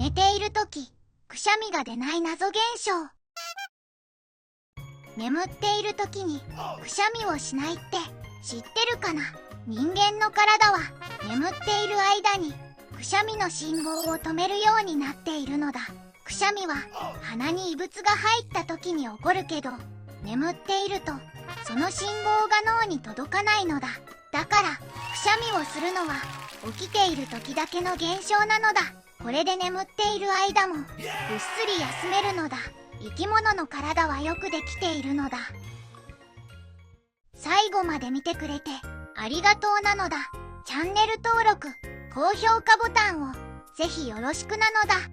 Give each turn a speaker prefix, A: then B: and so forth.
A: 寝ているとき、くしゃみが出ない謎現象。眠っているときにくしゃみをしないって知ってるかな？人間の体は眠っている間にくしゃみの信号を止めるようになっているのだ。くしゃみは鼻に異物が入った時に起こるけど、眠っているとその信号が脳に届かないのだ。だからくしゃみをするのは起きている時だけの現象なのだ。これで眠っている間もぐっすり休めるのだ。生き物の体はよくできているのだ。最後まで見てくれてありがとうなのだ。チャンネル登録、高評価ボタンをぜひよろしくなのだ。